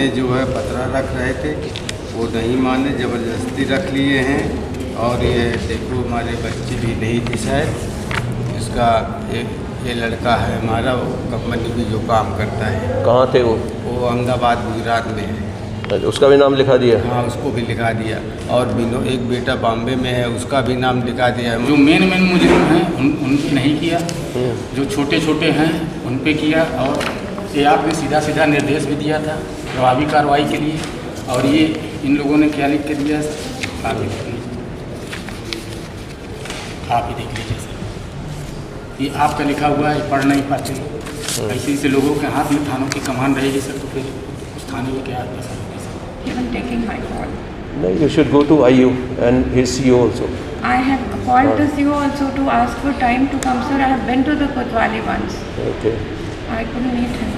सामने जो है पतरा रख रहे थे, वो नहीं माने, ज़बरदस्ती रख लिए हैं। और ये देखो हमारे बच्चे भी नहीं थे शायद, इसका ये लड़का है हमारा, वो कंपनी में जो काम करता है। कहाँ थे वो? वो अहमदाबाद गुजरात में है। उसका भी नाम लिखा दिया? हाँ, उसको भी लिखा दिया। और एक बेटा बॉम्बे में है, उसका भी नाम लिखा दिया है। जो मेन मुजरिम हैं उन पे नहीं किया, जो छोटे छोटे हैं उन पे किया। और ये आपने सीधा सीधा निर्देश भी दिया था प्रभावी कार्रवाई के लिए, और ये इन लोगों ने क्या लिख के दिया है सर, आप ही देख लीजिए सर। ये आपका लिखा हुआ है, पढ़ नहीं पाते। ऐसे ऐसे लोगों के हाथ में थानों की कमान रहेगी सर, तो फिर उस थाने में क्या असर होगा sir? Even taking my call. No, you should go to IU and his CEO also. I have called the CEO also to ask for time to come, sir. I have been to the Kotwali once. Okay. I couldn't meet him.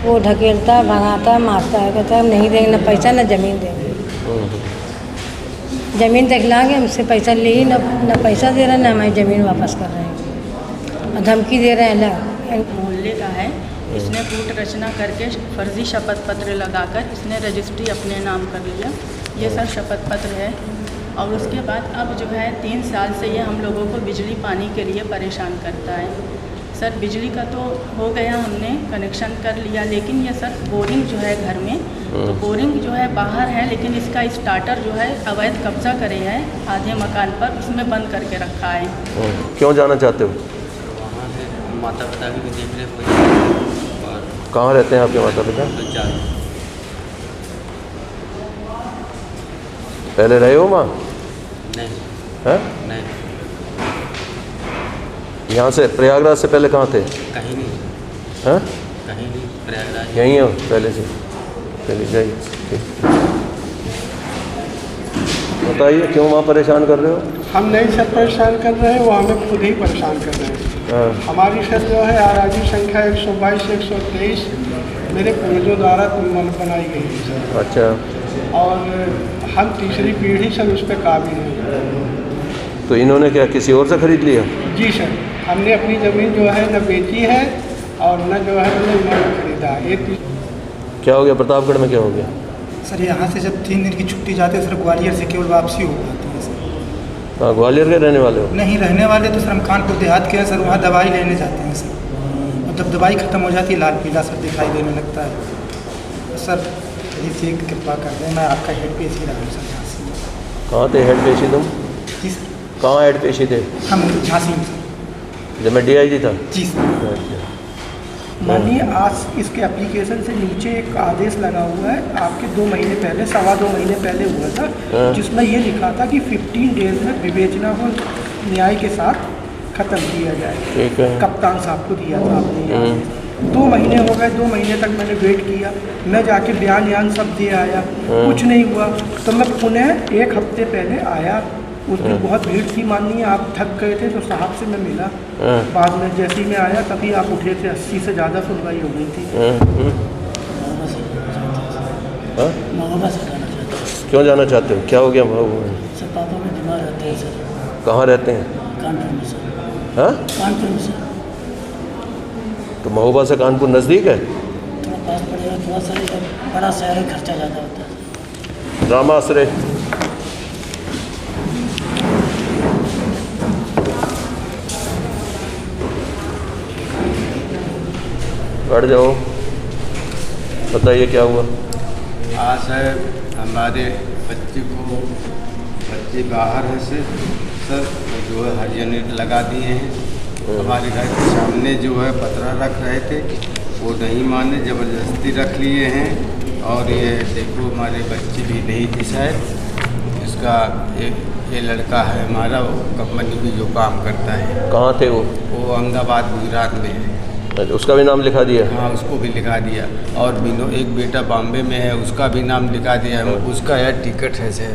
वो ढकेलता, भगाता, मारता है, कहता है हम नहीं देंगे, ना पैसा ना ज़मीन देंगे। ज़मीन दिखलाएंगे, हमसे पैसा ले ही ना पैसा दे रहे हैं, ना हमारी ज़मीन वापस कर रहे हैं, और धमकी दे रहे हैं। मोहल्ले का है, इसने कूट रचना करके फर्जी शपथ पत्र लगाकर इसने रजिस्ट्री अपने नाम कर लिया। ये सर शपथ पत्र है। और उसके बाद अब जो है 3 साल से ये हम लोगों को बिजली पानी के लिए परेशान करता है। सर बिजली का तो हो गया, हमने कनेक्शन कर लिया, लेकिन ये सर बोरिंग जो है घर में, तो बोरिंग जो है बाहर है, लेकिन इसका स्टार्टर जो है अवैध कब्जा करे है आधे मकान पर, उसमें बंद करके रखा है। क्यों जाना चाहते हो? वहाँ से माता पिता भी देख रहे। कहाँ रहते हैं आपके माता पिता? पहले रहे हो वहाँ? नहीं। हैं? नहीं, यहाँ से प्रयागराज से पहले कहाँ थे? कहीं नहीं। हैं? कहीं नहीं, प्रयागराज यहीं हो पहले से? चलिए जाइए। बताइए क्यों वहाँ परेशान कर रहे हो? हम नहीं सर परेशान कर रहे हैं, वो हमें खुद ही परेशान कर रहे हैं। हमारी सर जो है आराजी संख्या 122 123 मेरे पूर्वजों द्वारा बनाई गई है सर। अच्छा। और हम तीसरी पीढ़ी सर उस पर काबिल हैं। तो इन्होंने क्या किसी और से खरीद लिया? जी सर, हमने अपनी ज़मीन जो है न बेची है और न जो है न खरीदा। ये क्या हो गया प्रतापगढ़ में, क्या हो गया? सर यहाँ से जब 3 दिन की छुट्टी जाते हैं सर, ग्वालियर से केवल वापसी हो पाती है सर। हाँ, ग्वालियर के रहने वाले हो? नहीं, रहने वाले तो सर हम कानपुर देहात के हैं सर, वहाँ दवाई लेने जाते हैं सर। और जब दवाई ख़त्म हो जाती है लाल पीला सर दिखाई देने लगता है। तो सर यही से कृपा कर दें, मैं आपका हेड पेशी रहा हूँ सर यहाँ से। कहाँ थे हेड पेशी तुम? जी सर। कहाँ हेड पेशी थे? हम झांसी में सर। जब मैं DIG था? जी सर। मानिए आज इसके एप्लीकेशन से नीचे एक आदेश लगा हुआ है, आपके 2 महीने पहले, 2.25 महीने पहले हुआ था, जिसमें ये लिखा था कि 15 डेज में विवेचना को न्याय के साथ ख़त्म किया जाए। ठीक है। कप्तान साहब को दिया था आपने। 2 महीने हो गए, 2 महीने तक मैंने वेट किया, मैं जाके बयान सब दे आया, कुछ नहीं हुआ। तो मैं पुनः 1 हफ्ते पहले आया, उस दिन बहुत भीड़ थी माननीय, आप थक गए थे, तो साहब से मैं मिला। बाद में जैसे ही मैं आया तभी आप उठे थे, 80 से ज़्यादा सुनवाई हो गई थी। क्यों जाना चाहते हो? क्या हो गया महोबा? सर पापा में बीमार रहते हैं सर। कहाँ रहते हैं? कानपुर में सर। हाँ? कानपुर में सर। तो महोबा से कानपुर नज़दीक है? थोड़ा पास पड़ेगा, थोड़ा सा बड़ा शहर है, खर्चा ज़्यादा होता है। रामाश्रय बैठ जाओ, बताइए क्या हुआ? आज है हमारे बच्चे बाहर है से सर, जो है हर यूनिट लगा दिए हैं। हमारे घर के सामने जो है पतरा रख रहे थे, वो नहीं माने, ज़बरदस्ती रख लिए हैं। और ये देखो हमारे बच्चे भी नहीं थे शायद, इसका ये लड़का है हमारा, वो कंपनी में जो काम करता है। कहाँ थे वो? वो अहमदाबाद गुजरात में है। उसका भी नाम लिखा दिया? हाँ, उसको भी लिखा दिया। और एक बेटा बॉम्बे में है, उसका भी नाम लिखा दिया है। उसका यार टिकट है सर,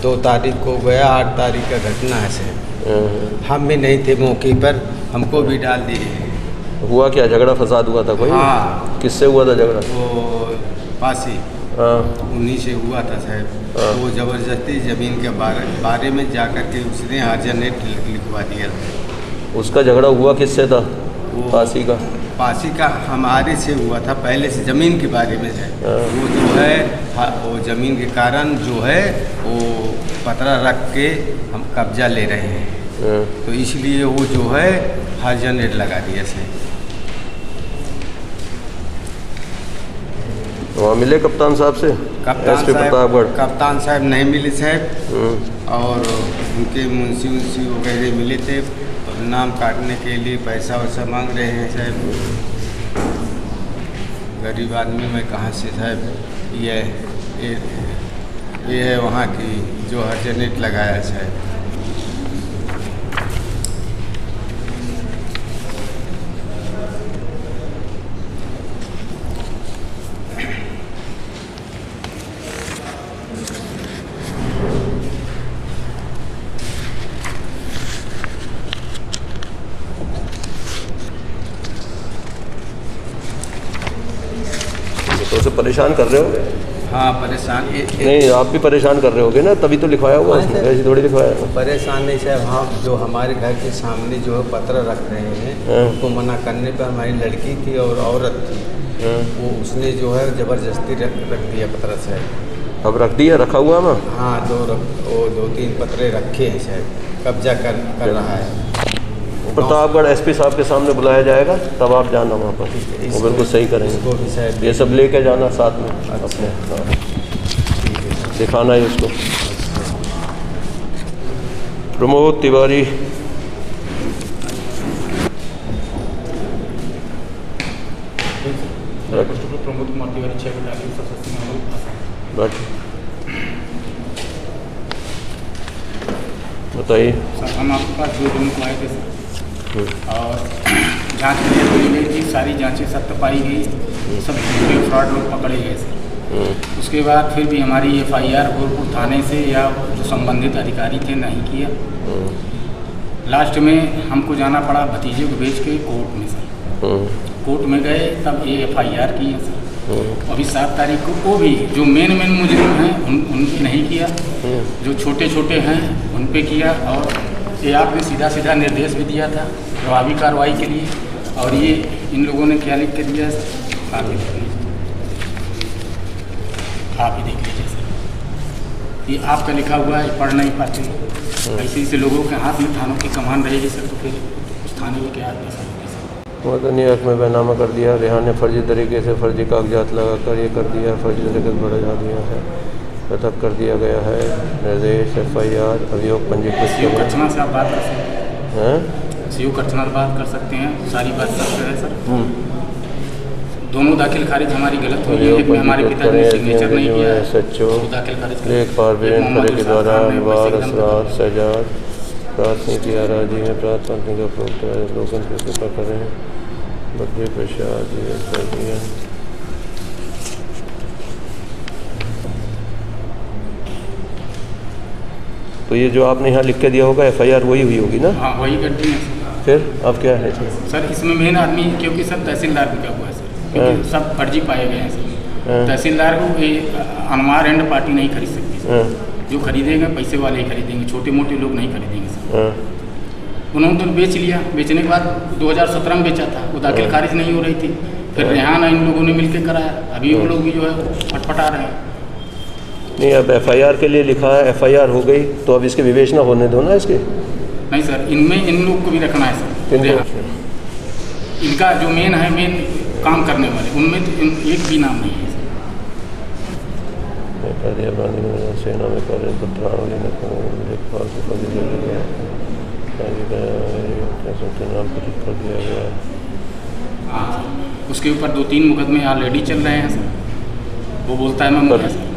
2 तारीख को गया, 8 तारीख का घटना है सर। हम भी नहीं थे मौके पर, हमको भी डाल दिए। हुआ क्या, झगड़ा फसाद हुआ था कोई? हाँ। किससे हुआ था झगड़ा? वो पासी, उन्हीं से हुआ था साहब। वो ज़बरदस्ती ज़मीन के बारे में जा कर के उसने हाजर ने लिखवा दिया। उसका झगड़ा हुआ किससे था? वो फांसी का फांसी का हमारे से हुआ था पहले से, ज़मीन के बारे में है। वो जो है वो ज़मीन के कारण जो है वो पतरा रख के हम कब्जा ले रहे हैं, तो इसलिए वो जो है हरिजन रेट लगा दिया से। वहाँ मिले कप्तान साहब से? कप्तान साहब नहीं मिले साहब, और उनके मुंशी वगैरह मिले थे, नाम काटने के लिए पैसा वैसा मांग रहे हैं साहब। गरीब आदमी में कहाँ से साहब ये है वहाँ की जो हरिजन रेट लगाया साहब। तो उसे परेशान कर रहे हो? हाँ परेशान नहीं, आप भी परेशान कर रहे होगे ना, तभी तो लिखवाया होगा उसमें, ऐसी थोड़ी लिखवाया। परेशान नहीं साहब, हाँ जो हमारे घर के सामने जो है पत्र रख रहे हैं, उनको मना करने पर हमारी लड़की थी और औरत थी, वो उसने जो है ज़बरदस्ती रख दिया पत्र साहब। अब रख दिया, रखा हुआ ना? हाँ दो तीन पत्रे रखे हैं शायद, कब्जा कर रहा है। प्रतापगढ़ एसपी साहब के सामने बुलाया जाएगा, तब आप जाना वहाँ पर, वो बिल्कुल सही करेंगे। ये सब लेके जाना साथ में अपने, हाँ दिखाना है उसको। प्रमोद तिवारी, प्रमोद कुमार तिवारी 6 बताइए सर। हम आपके पास 2 जून को आए थे सर, और जांच के लिए बोली गई थी, सारी जांचें सत्य पाई गई, सब झूठे फ्रॉड लोग पकड़े गए सर। उसके बाद फिर भी हमारी FIR गोरखपुर थाने से या जो संबंधित अधिकारी थे नहीं किया। लास्ट में हमको जाना पड़ा भतीजे को भेज के कोर्ट में सर। कोर्ट में गए तब ये FIR की है सर। अभी 7 तारीख को वो भी जो मेन मुजरिम हैं उन नहीं किया, जो छोटे छोटे हैं उन पे किया, और ये आपने सीधा निर्देश भी दिया था प्रभावी कार्रवाई के लिए, और ये इन लोगों ने क्या लिख के दिया है सर, आप ही देख लीजिए सर। ये आपका लिखा हुआ है, पढ़ नहीं पाते, ऐसे लोगों के हाथ में थानों की कमान रहेगी सर, तो फिर उस थाने में क्या आदमी सर। मदनी हक में बैनामा कर दिया, रेहान ने फर्जी तरीके से फर्जी कागजात लगाकर ये कर दिया, फर्जी तरीके से बढ़ा दिया है, पृथक कर दिया गया है। निर्देश FIR अभियोग पंजीकृत CO अर्चना से आप बात कर सकते हैं, CO अर्चना से बात कर सकते हैं, सारी बात करते हैं सर। दोनों दाखिल खारिज हमारी गलत हुई है, एक में हमारे पिता ने सिग्नेचर नहीं किया है, दाखिल खारिज एक पारवीन के द्वारा अनवार असरार सजाद प्राथमिक आराजी में प्राथमिक का प्रोग्राम लोगों की कृपा करें, बद्री प्रसाद कर दिया। तो ये जो आपने यहाँ लिख के दिया होगा FIR वही हुई होगी ना? हाँ वही कर दी है। फिर अब क्या है सर? इसमें मेन आदमी, क्योंकि सब तहसीलदार बिका हुआ है सर, क्योंकि सब फर्जी पाए गए हैं सर। तहसीलदार को अनवार एंड पार्टी नहीं खरीद सकती सर, जो खरीदेंगे पैसे वाले ही खरीदेंगे, छोटे मोटे लोग नहीं खरीदेंगे सर। उन्होंने तो बेच लिया, बेचने के बाद 2017 में बेचा था, वो दाखिल खारिज नहीं हो रही थी, फिर रेहान इन लोगों ने मिलकर कराया, अभी वो लोग भी जो है फटफटा रहे हैं। नहीं, अब FIR के लिए लिखा है, FIR हो गई तो अब इसकी विवेचना होने दो ना इसके। नहीं सर, इनमें इन लोग को भी रखना है सर, इनका जो मेन है, मेन काम करने वाले, उनमें तो एक भी नाम नहीं है सेना में कर दिया गया। उसके ऊपर 2-3 मुकदमे ऑलरेडी चल रहे हैं सर, वो बोलता है मैं मुझे सर।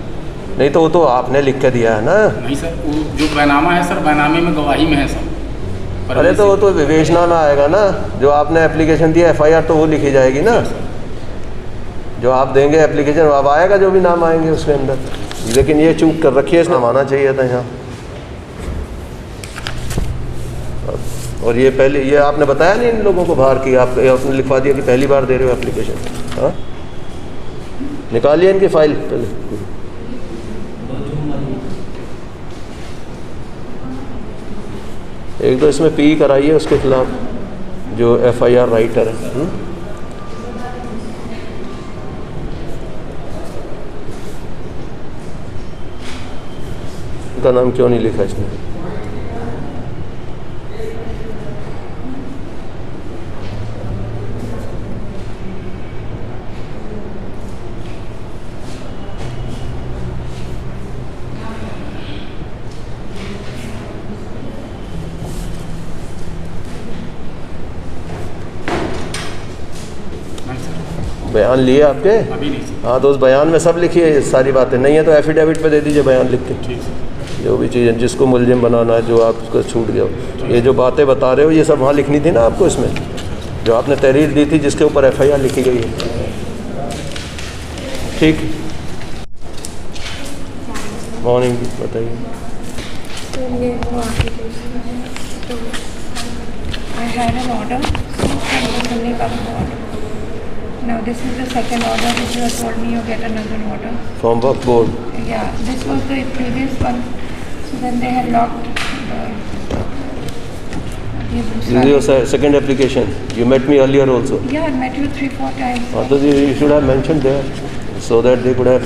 नहीं तो वो तो आपने लिख के दिया है ना? नहीं सर, वो जो बैनामा है सर, बैनामे में गवाही में है सर। अरे तो वो तो विवेचना में आएगा ना, जो आपने एप्लीकेशन दिया FIR तो वो लिखी जाएगी ना, जो आप देंगे एप्लीकेशन अब आएगा, जो भी नाम आएंगे उसके अंदर। लेकिन ये चूक कर रखी है, इसमें आना चाहिए था यहाँ। और ये पहले ये आपने बताया नहीं इन लोगों को बाहर की, आपने लिखवा दिया कि पहली बार दे रहे हो एप्लीकेशन। हाँ, निकालिए इनकी फाइल पहले। एक दो इसमें PE कराइए उसके खिलाफ। जो FIR राइटर है। उनका नाम क्यों नहीं लिखा इसमें? बयान लिए आपके? अभी नहीं सर। हाँ, तो उस बयान में सब लिखी है ये सारी बातें। नहीं है तो एफिडेविट पे दे दीजिए बयान लिख के। ठीक सर। जो भी चीज़ें जिसको मुलजिम बनाना है, जो आपको छूट गया हो, ये जो बातें बता रहे हो ये सब वहाँ लिखनी थी ना आपको, इसमें जो आपने तहरीर दी थी जिसके ऊपर FIR लिखी गई है। ठीक, मॉर्निंग बताइए। तो ये वो application है, तो I had an order from the Sunni Waqf Board. Now this is the second order which you have told me you get another order. From Waqf Board. Yeah, this was the previous one. So then they had locked This is your second application. You met me earlier also. Yeah, I met you 3-4 times. So you should have mentioned there so that they could have.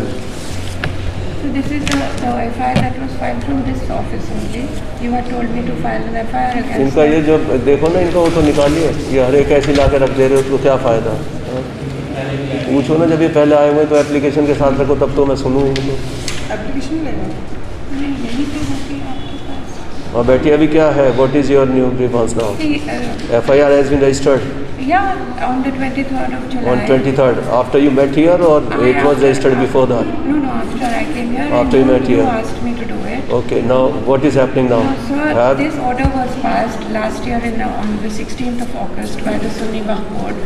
So this is the FIR that was filed from this office only. You had told me to file an FIR against इनका ये जो देखो ना, इनका वो तो निकालिए। ये हर एक ऐसी ला के रख दे रहे हो तो क्या फ़ायदा? पूछो ना, जब ये पहले आए हुए तो एप्लीकेशन के साथ रखो, तब तो मैं सुनूँ इनको। एप्लीकेशन लेना नहीं, यहीं पे होगी आपके पास। और बैठी अभी क्या है? What is your new grievance now? FIR has been registered. Yeah, on the 23rd of July. On 23rd, after you met here, or it was registered before that? No, after I came here. After you met here. You asked me to do it. Okay, now what is happening now? No, sir, this order was passed last year on the 16th of August by the Sunni Waqf Board.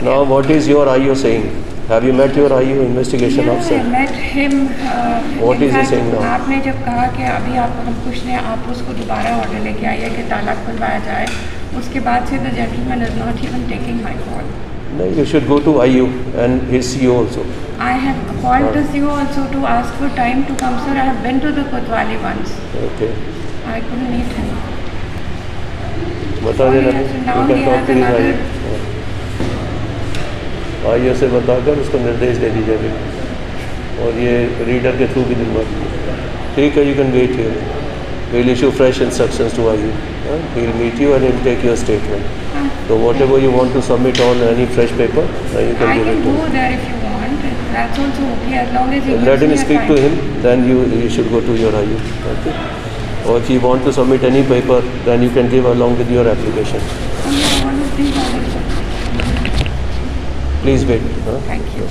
Now what is your IO saying? Have you met your IO investigation Yeah, officer? I met him. What in is he fact, saying now? आपने जब कहा कि अभी आप हम कुछ नहीं, आप उसको दोबारा ऑर्डर लेके आइए कि ताला खुलवाया जाए, उसके बाद से the gentleman is not even taking my call. No, you should go to IU and his CEO also. I have called the CEO also to ask for time to come, sir. I have been to the Kotwali once. Okay. I couldn't meet him. बता देना, yes, now you can he talk has to his another- IO से बताकर उसको निर्देश दे दीजिए अभी, और ये रीडर के थ्रू भी दिलवा दीजिए। ठीक है, you can wait here. We'll issue fresh instructions to IU. He'll meet you and he'll take your statement. So whatever you want to submit on any fresh paper, you can I give can it to go him. there if you want. That's also okay as long as he Let gives him me a speak to time. him, then you should go to your IU. Okay? Or if you want to submit any paper, then you can give along with your application. One of these orders. Please wait. Thank you.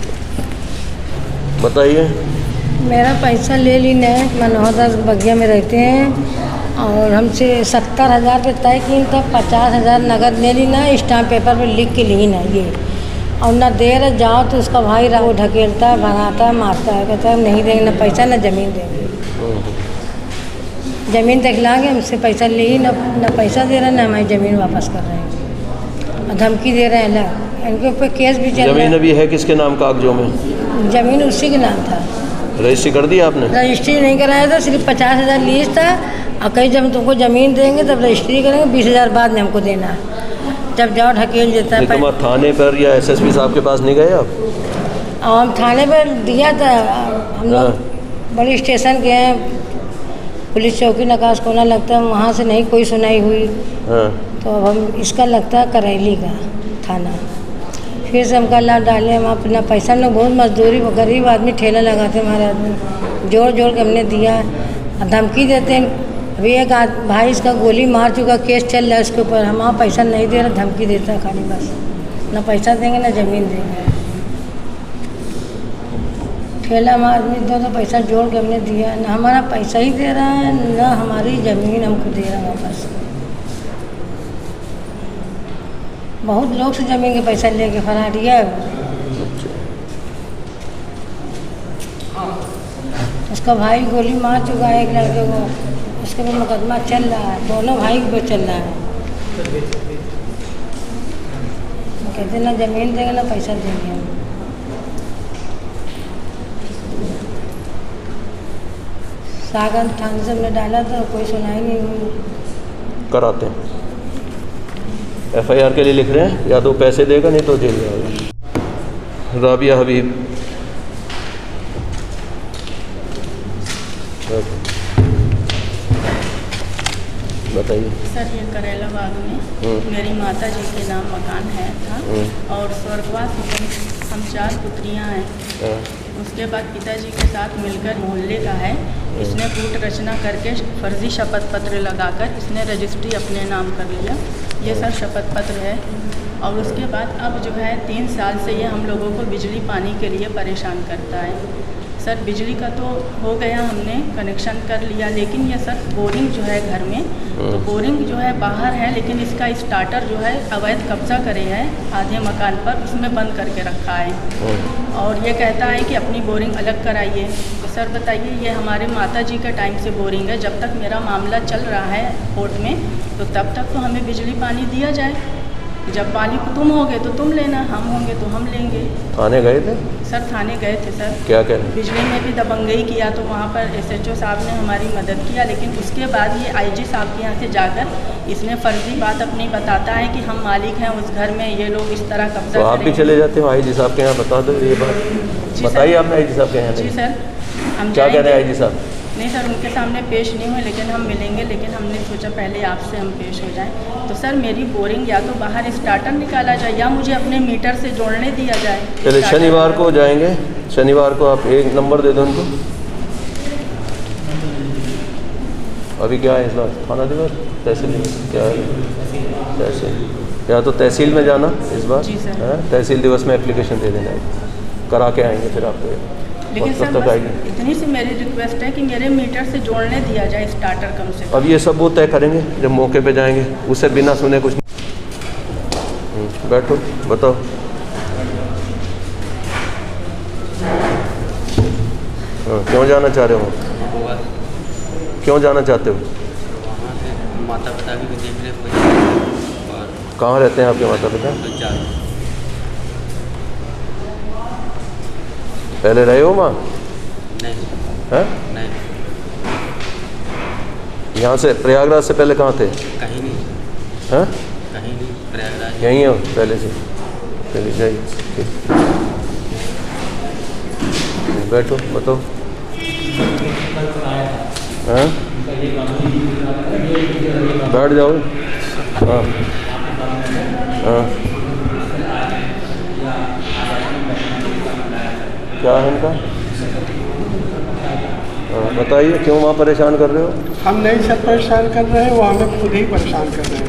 बताइए। मेरा पैसा ले ली ने मनोहर दास बगिया में रहते हैं और हमसे 70,000 पे तय की, तब 50,000 नगद ले ली ना, स्टाम्प पेपर पे लिख के ली ना ये, और ना दे रहे जाओ तो उसका भाई वो ढकेलता है, भगाता है, मारता है, कहता है नहीं देंगे ना पैसा ना ज़मीन देंगे। ज़मीन दिखला के हमसे पैसा ले ही ना पैसा दे रहे हैं, ना हमारी ज़मीन वापस कर रहे हैं और धमकी दे रहे हैं। ला इनके ऊपर केस भी चल रहा ज़मीन है। अभी है किसके नाम कागजों में? ज़मीन उसी के नाम था। रजिस्ट्री कर दी आपने? रजिस्ट्री नहीं कराया था, सिर्फ 50,000 लीज था, और कहीं जब तुमको ज़मीन देंगे तब रजिस्ट्री करेंगे, 20,000 बाद में हमको देना है, जब जाओ ढकेल देता है। तुम थाने पर या SSP साहब के पास नहीं गए आप? और हम थाने पर दिया था, हम लोग बड़ी स्टेशन के हैं, पुलिस चौकी नकाश कोना लगता है, वहाँ से नहीं कोई सुनाई हुई। हाँ। तो अब हम इसका लगता है करैली का थाना, फिर से हम कल डाले, हम अपना पैसा हम लोग बहुत मजदूरी, गरीब आदमी ठेला लगाते हमारे आदमी, जोड़ जोड़ के हमने दिया, धमकी देते हैं। अभी एक भाई इसका गोली मार चुका, केस चल रहा है इसके ऊपर, हम वहाँ पैसा नहीं दे रहे, धमकी देता है खाली, बस ना पैसा देंगे ना ज़मीन देंगे। ठेला हमारा आदमी दो पैसा जोड़ के हमने दिया, ना हमारा पैसा ही दे रहा है, ना हमारी ज़मीन हमको दे रहा है वापस। बहुत लोग से ज़मीन के पैसा लेके फरार किया है। उसका भाई गोली मार चुका है एक लड़के को, उसके पर मुकदमा चल रहा है, दोनों भाई पे चल रहा है। कहते ना ज़मीन देंगे ना पैसा देंगे हम। सागर थाने से हमने डाला था, कोई सुनाई नहीं हुई। कराते हैं। FIR के लिए लिख रहे हैं, या तो पैसे देगा नहीं तो जेल जाएगा। राबिया हबीब, बताइए। सर ये करेला बाग में मेरी माता जी के नाम मकान है था और स्वर्गवास हो गई। हम 4 पुत्रियां हैं। उसके बाद पिताजी के साथ मिलकर मोहल्ले का है, इसने कूट रचना करके फर्जी शपथ पत्र लगाकर इसने रजिस्ट्री अपने नाम कर लिया। ये सर शपथ पत्र है। और उसके बाद अब जो है 3 साल से ये हम लोगों को बिजली पानी के लिए परेशान करता है। सर बिजली का तो हो गया, हमने कनेक्शन कर लिया, लेकिन ये सर बोरिंग जो है घर में, तो बोरिंग जो है बाहर है, लेकिन इसका स्टार्टर जो है अवैध कब्जा करे है आधे मकान पर, उसमें बंद करके रखा है। और ये कहता है कि अपनी बोरिंग अलग कराइए। तो सर बताइए, ये हमारे माता जी के टाइम से बोरिंग है, जब तक मेरा मामला चल रहा है कोर्ट में, तो तब तक तो हमें बिजली पानी दिया जाए। जब पानी तुम होगे तो तुम लेना, हम होंगे तो हम लेंगे। थाने गए थे? सर थाने गए थे सर। क्या कह रहे? बिजली में भी दबंगई किया, तो वहाँ पर SHO साहब ने हमारी मदद किया, लेकिन उसके बाद ये IG साहब के यहाँ से जाकर इसने फर्जी बात अपनी बताता है कि हम मालिक हैं उस घर में, ये लोग इस तरह कब्जा। तो आप भी चले जाते हो IG साहब के यहाँ? बता दो ये बात, बताइए आपने IG साहब के यहाँ। जी सर, हम क्या कह रहे हैं IG साहब? नहीं सर, उनके सामने पेश नहीं हुए, लेकिन हम मिलेंगे, लेकिन हमने सोचा पहले आपसे हम पेश हो जाएं। तो सर मेरी बोरिंग या तो बाहर स्टार्टर निकाला जाए या मुझे अपने मीटर से जोड़ने दिया जाए। चलिए शनिवार को जाएंगे, शनिवार को आप एक नंबर दे दो उनको। अभी क्या है इस बार? थाना दिवस, तहसील क्या है? तहसील, या तो तहसील में जाना इस बार। जी सर। तहसील दिवस में एप्लीकेशन दे देना, करा के आएंगे फिर आपको। लेकिन सर बस इतनी सी मेरी रिक्वेस्ट है कि मेरे मीटर से जोड़ने दिया जाए स्टार्टर कम से कम। अब ये सब वो तय करेंगे जब मौके पे जाएंगे, उससे बिना सुने कुछ नहीं। बैठो, बताओ। क्यों जाना चाह रहे हो? क्यों जाना चाहते हो? वहाँ से माता पिता की देख रेख हो जाए। और कहाँ रहते हैं आपके माता पिता? पहले रहे हो वहाँ? नहीं। हैं? नहीं। यहाँ से प्रयागराज से पहले कहाँ थे? कहीं नहीं। हैं? कहीं नहीं, प्रयागराज यहीं हो पहले से? चलिए जाइए, ठीक। बैठो, बताओ। हैं? बैठ जाओ। हाँ हाँ, क्या है इनका? बताइए क्यों वहाँ परेशान कर रहे हो? हम नहीं सर परेशान कर रहे हैं, वो हमें खुद ही परेशान कर रहे हैं।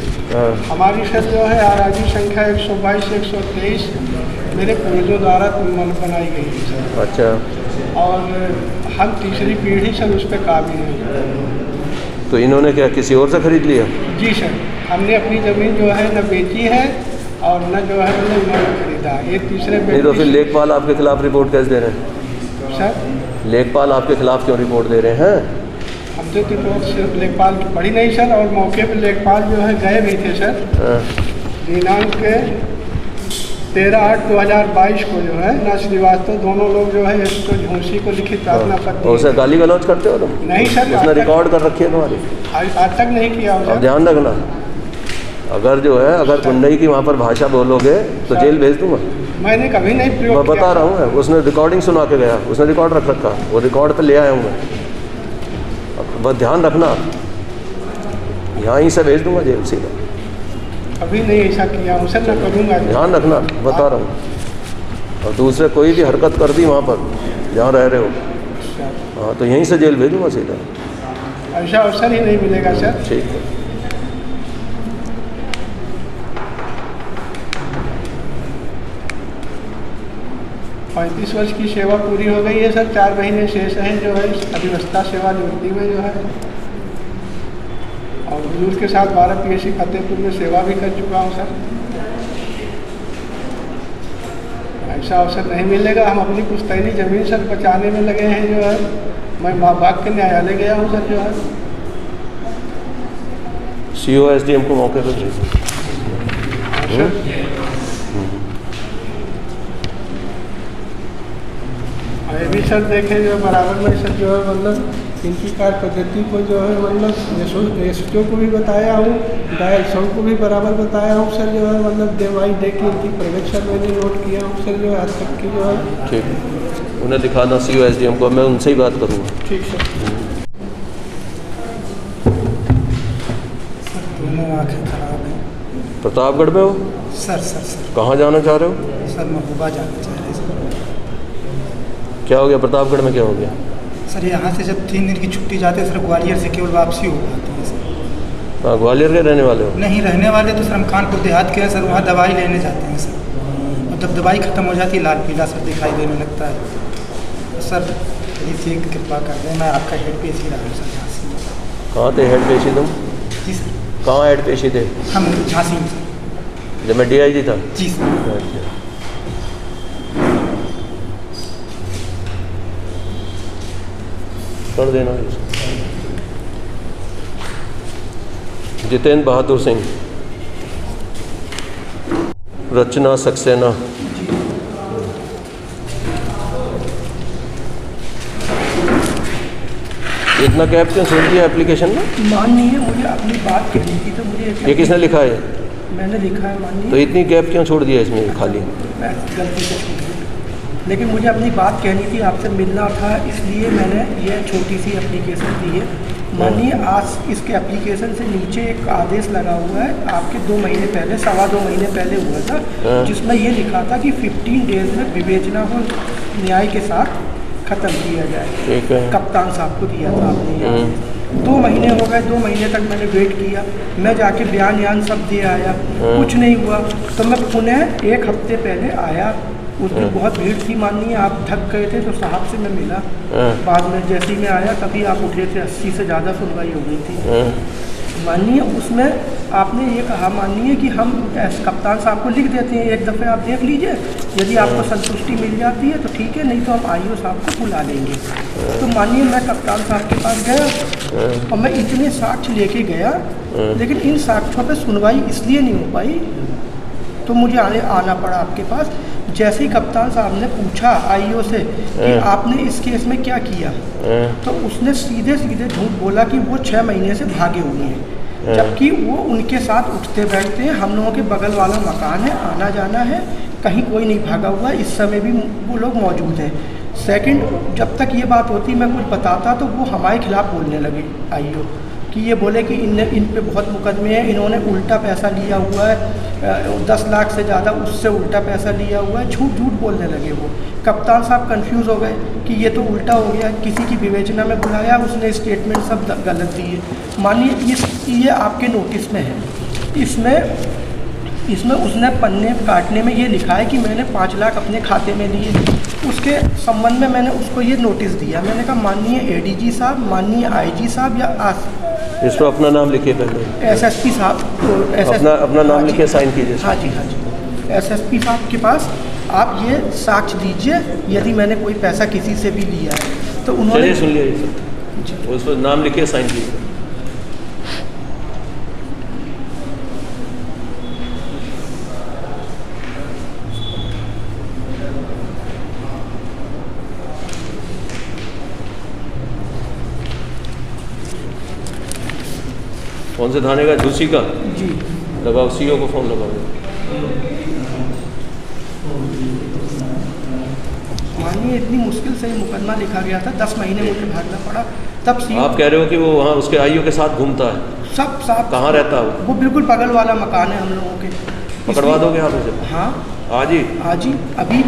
हमारी सर जो है आराजी संख्या 122 से 123 मेरे पूर्वजों द्वारा बनाई गई है सर। अच्छा। और हम तीसरी पीढ़ी सर उस पर काबिल हैं। तो इन्होंने क्या किसी और से खरीद लिया? जी सर, हमने अपनी ज़मीन जो है न बेची है और न जो है हमने उन्होंने खरीदा। ये तीसरे नहीं तो फिर लेखपाल आपके खिलाफ रिपोर्ट कैसे दे रहे हैं? सर लेखपाल आपके खिलाफ क्यों रिपोर्ट दे रहे हैं? हम तो रिपोर्ट सिर्फ लेखपाल की पढ़ी नहीं सर, और मौके पर लेखपाल जो है गए भी थे सर। दिनांक 13/8/2022 को जो है ना श्रीवास्तव दोनों लोग जो है इसको झूंसी को लिखित प्रार्थना पत्र। उसे गाली गलौज करते हो तुम? नहीं सर, उसने रिकॉर्ड कर रखी है तुम्हारी? आज तक नहीं किया। अब ध्यान रखना, अगर जो है अगर कुंडई की वहाँ पर भाषा बोलोगे तो जेल भेज दूंगा। मैंने कभी नहीं प्रयोग मैं बता रहा हूँ, उसने रिकॉर्डिंग सुना के गया, उसने रिकॉर्ड रख रखा, वो रिकॉर्ड पे ले आया हूँ मैं। बस ध्यान रखना, यहाँ ही से भेज दूंगा जेल सीधा। अभी नहीं ऐसा किया हूँ सर, मैं करूँगा। ध्यान रखना, बता रहा हूँ। और दूसरे कोई भी हरकत कर दी वहाँ पर जहाँ रह रहे हो, हाँ तो यहीं से जेल भेजूँगा सीधा। ऐसा अवसर ही नहीं मिलेगा सर। ठीक है। पैंतीस वर्ष की सेवा पूरी हो गई है सर, 4 महीने शेष हैं जो है अधिवस्था सेवा निवृत्ति में जो है। और बुजुर्ग के साथ 12 PSC फतेहपुर में सेवा भी कर चुका हूँ सर। ऐसा अवसर नहीं मिलेगा। हम अपनी पुश्तैनी जमीन सर बचाने में लगे हैं जो है। मैं भाग के न्यायालय गया हूँ सर जो है। CO SDM को मौके पर भेजो। ये भी सर देखें जो बराबर में सर जो है मतलब इनकी कार्य पद्धति को जो है मतलब एसओ को भी बताया हूँ, डायरेक्टर को भी बराबर बताया हूँ सर। जो है मतलब दवाई दे के इनकी प्रोडक्शन मैंने नोट किया हूँ सर। जो है आज तक की जो है ठीक, उन्हें दिखाना सीओ एसडीएम को, मैं उनसे ही बात करूँगा। ठीक सर। दोनों आँखें खराब हैं प्रतापगढ़ में हो सर। कहाँ जाना चाह रहे हो सर महबूबा जाना चाह रहे सर। क्या हो गया प्रतापगढ़ में, क्या हो गया? सर यहाँ से जब 3 दिन की छुट्टी जाते हैं सर, ग्वालियर से केवल वापसी हो पाती है सर। हाँ, ग्वालियर के रहने वाले हो? नहीं, रहने वाले तो सर हम कानपुर देहात के हैं सर। वहाँ दवाई लेने जाते हैं सर, और जब दवाई ख़त्म हो जाती है लाल पीला सर दिखाई देने लगता है सर। यही से कृपा कर दें, मैं आपका हेड पेशी रहा हूँ सर झांसी में। कहाँ थे हेड पेशी तुम? जी सर। कहाँ हेड पेशी थे? हम झांसी में सर। जब मैं डीआईजी था? जी सर। अच्छा, कर देना। जितेंद्र बहादुर सिंह, रचना सक्सेना। इतना गैप क्यों छोड़ दिया एप्लीकेशन में? माननीय मुझे अपनी बात कहनी थी तो मुझे ये किसने लिखा है? मैंने लिखा है माननीय। तो इतनी गैप क्यों छोड़ दिया इसमें खाली? गलती से छूट गई, लेकिन मुझे अपनी बात कहनी थी, आपसे मिलना था, इसलिए मैंने ये छोटी सी एप्लीकेशन दी है माननीय। आज इसके एप्लीकेशन से नीचे एक आदेश लगा हुआ है आपके 2 महीने पहले, 2.25 महीने पहले हुआ था, जिसमें ये लिखा था कि 15 डेज में विवेचना को न्याय के साथ ख़त्म किया जाए। ठीक है। कप्तान साहब को दिया था आपने। 2 महीने हो गए, 2 महीने तक मैंने वेट किया, मैं जाके बयान सब दे आया, कुछ नहीं हुआ। तो मैं पुनः 1 हफ्ते पहले आया, उस दिन बहुत भीड़ थी माननीय, आप थक गए थे तो साहब से मैं मिला। बाद में जैसे ही मैं आया तभी आप उठे थे, 80 से ज़्यादा सुनवाई हो गई थी माननीय। उसमें आपने ये कहा माननीय कि हम कप्तान साहब को लिख देते हैं, एक दफ़े आप देख लीजिए, यदि आपको संतुष्टि मिल जाती है तो ठीक है, नहीं तो हम आईओ साहब को बुला लेंगे। तो माननीय मैं कप्तान साहब के पास गया और मैं इतने साक्ष्य लेके गया, लेकिन इन साक्ष्यों पे सुनवाई इसलिए नहीं हो पाई तो मुझे आना पड़ा आपके पास। जैसे ही कप्तान साहब ने पूछा आईओ से कि आपने इस केस में क्या किया, तो उसने सीधे झूठ बोला कि वो 6 महीने से भागे हुए हैं, जबकि वो उनके साथ उठते बैठते हैं। हम लोगों के बगल वाला मकान है, आना जाना है, कहीं कोई नहीं भागा हुआ, इस समय भी वो लोग मौजूद हैं। सेकंड, जब तक ये बात होती मैं कुछ बताता तो वो हमारे खिलाफ बोलने लगे आईओ, कि ये बोले कि इन पे बहुत मुकदमे हैं, इन्होंने उल्टा पैसा लिया हुआ है, 10 लाख से ज़्यादा उससे उल्टा पैसा लिया हुआ है, झूठ बोलने लगे वो। कप्तान साहब कंफ्यूज हो गए कि ये तो उल्टा हो गया, किसी की विवेचना में बुलाया, उसने स्टेटमेंट सब गलत दिए। मानिए ये आपके नोटिस में है, इसमें उसने पन्ने काटने में ये लिखा है कि मैंने 5 लाख अपने खाते में लिए। उसके संबंध में मैंने उसको ये नोटिस दिया, मैंने कहा माननीय एडीजी साहब, माननीय आईजी साहब या इस पर अपना नाम लिखिए पहले। एसएसपी साहब अपना नाम लिखिए, साइन कीजिए। हाँ जी एसएसपी साहब के पास आप ये साक्ष्य दीजिए यदि मैंने कोई पैसा किसी से भी लिया है। तो उन्होंने सुन लिया सब, उस पर नाम लिखिए, साइन कीजिए। कौन से थाने का? झूसी का? जी। लगाओ, सीओ को फ़ोन लगाओ। मानिए इतनी मुश्किल से मुकदमा लिखा गया था, 10 महीने मुझे भागना पड़ा। तब सीओ आप कह रहे हो कि वो वहाँ उसके आईओ के साथ घूमता है? सब साहब। कहाँ रहता है वो बिल्कुल बगल वाला मकान है हम लोगों के। पकड़वा दोगे आप उसे? हाँ आज ही? आज ही, अभी।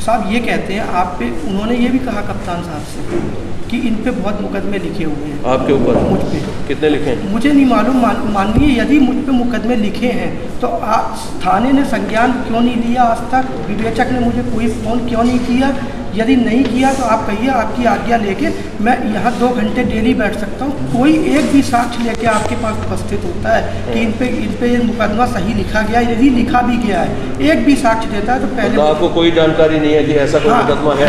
साहब ये कहते हैं आप पे, उन्होंने ये भी कहा कप्तान साहब से कि इन पे बहुत मुकदमे लिखे हुए हैं। आपके ऊपर? मुझ पे। कितने लिखे हैं? मुझे नहीं मालूम माननीय, यदि मुझ पे मुकदमे लिखे हैं तो थाने ने संज्ञान क्यों नहीं लिया आज तक? विवेचक ने मुझे कोई फ़ोन क्यों नहीं किया यदि नहीं किया तो आप कहिए, आपकी आज्ञा लेके मैं यहाँ 2 घंटे डेली बैठ सकता हूँ। कोई एक भी साक्ष्य लेके आपके पास उपस्थित होता है कि इन पे ये मुकदमा सही लिखा गया, यदि लिखा भी गया है, एक भी साक्ष्य देता है तो पहले। तो आपको कोई जानकारी नहीं है कि ऐसा कोई मुकदमा है?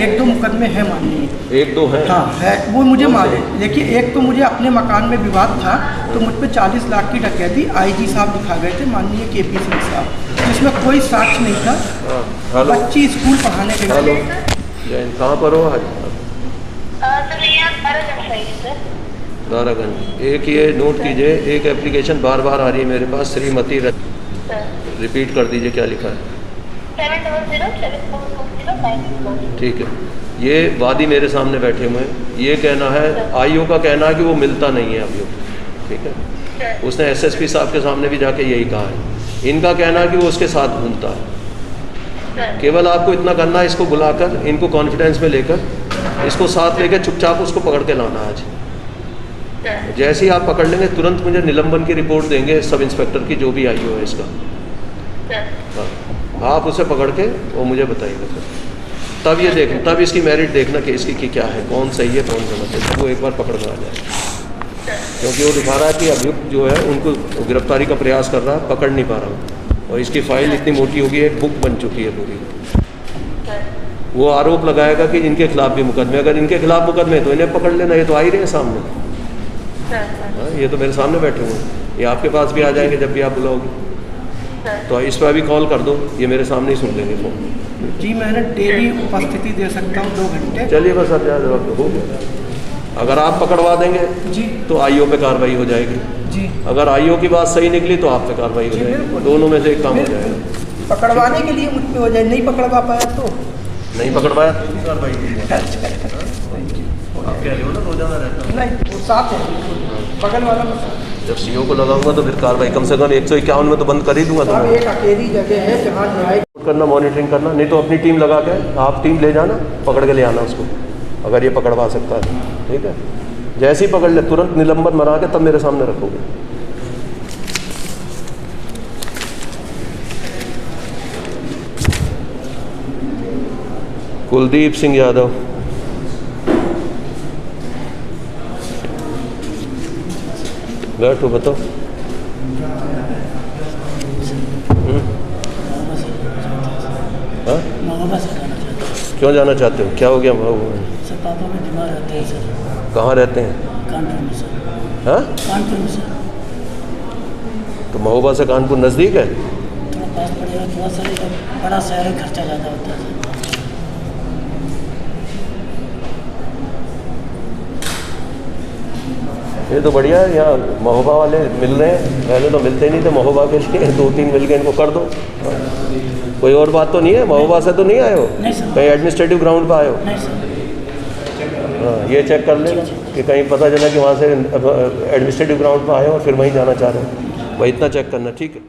1-2 मुकदमे हैं माननीय। 1-2 है? हाँ है, वो मुझे मालूम। देखिए, एक तो मुझे अपने मकान में विवाद था तो मुझ पर 40 लाख की डकैती IG साहब दिखा गए थे, माननीय KP सिंह साहब, जिसमें कोई साक्ष्य नहीं था। बच्ची स्कूल पढ़ाने के लिए। जैन कहाँ पर हो आज? दारागंज। एक ये नोट कीजिए, एक एप्लीकेशन बार बार आ रही है मेरे पास, श्रीमती रिपीट कर दीजिए क्या लिखा है। 7007420 ठीक है। ये वादी मेरे सामने बैठे हुए हैं, ये कहना है, IO का कहना है कि वो मिलता नहीं है अभियुक्त, ठीक है। उसने SSP साहब के सामने भी जाके यही कहा है। इनका कहना है कि वो उसके साथ घूमता है। केवल आपको इतना करना है, इसको बुलाकर, इनको कॉन्फिडेंस में लेकर, इसको साथ लेकर चुपचाप उसको पकड़ के लाना आज। जैसे ही आप पकड़ लेंगे तुरंत मुझे निलंबन की रिपोर्ट देंगे सब इंस्पेक्टर की, जो भी IO है इसका। आप उसे पकड़ के वो मुझे बताइएगा, तब ये देखना, तब इसकी मेरिट देखना कि इसकी की क्या है, कौन सही है कौन गलत है, वो एक बार पकड़ में आ जाए। क्योंकि वो दिखा रहा है कि अभियुक्त जो है उनको गिरफ्तारी का प्रयास कर रहा है, पकड़ नहीं पा रहा हूँ, और इसकी फाइल इतनी मोटी होगी, एक बुक बन चुकी है पूरी। वो आरोप लगाएगा कि इनके खिलाफ भी मुकदमे, अगर इनके खिलाफ मुकदमे तो इन्हें पकड़ लेना, ये तो आ ही रहे हैं सामने। ये तो मेरे सामने बैठे हुए हैं, ये आपके पास भी आ जाएंगे जब भी आप बुलाओगे। तो इस पर अभी कॉल कर दो, ये मेरे सामने ही सुन लेंगे फोन। जी मैंने डेली उपस्थिति दे सकता हूँ 2 घंटे। चलिए बस अब जवाब हो गया। अगर आप पकड़वा देंगे जी तो IO पे कार्रवाई हो जाएगी जी। अगर IO की बात सही निकली तो आप पे कार्रवाई हो जाएगी, दोनों में से एक काम हो जाएगा। पकड़वाने के लिए मुझ पे हो जाए, नहीं पकड़वा पाया तो नहीं पकड़वाया तो कार्रवाई आप कह रहे हो ना रोजाना रहता नहीं, वो साथ है बगल वाला। जब CO को लगाऊंगा तो फिर कार्रवाई कम से कम 151 में तो बंद कर ही दूंगा। तो एक अकेली जगह है जहाँ न्याय करना, मॉनिटरिंग करना, नहीं तो अपनी टीम लगा के आप टीम ले जाना, पकड़ के ले आना उसको, अगर ये पकड़वा सकता है, ठीक है। जैसे ही पकड़ ले तुरंत निलंबन मरा के तब मेरे सामने रखोगे। कुलदीप सिंह यादव, बैठो बताओ। क्यों जाना चाहते हो, क्या हो गया? सर पापा में बीमार रहते हैं सर। कहाँ रहते हैं? कानपुर में सर। हाँ कानपुर में सर। तो महोबा से कानपुर नज़दीक है? थोड़ा पास पड़ेगा, थोड़ा सा बड़ा शहर है, खर्चा ज़्यादा होता है। ये तो बढ़िया है, यहाँ महोबा वाले मिल रहे हैं, पहले तो मिलते नहीं थे महोबा के लिए, 2-3 मिल के इनको कर दो। कोई और बात तो नहीं है? महोबा से तो नहीं आए हो? नहीं सर। कहीं एडमिनिस्ट्रेटिव ग्राउंड पर आए हो? नहीं सर। हाँ ये चेक कर लेना कि कहीं पता चला कि वहाँ से एडमिनिस्ट्रेटिव ग्राउंड पर आए हो और फिर वहीं जाना चाह रहे हो, वही इतना चेक करना, ठीक है।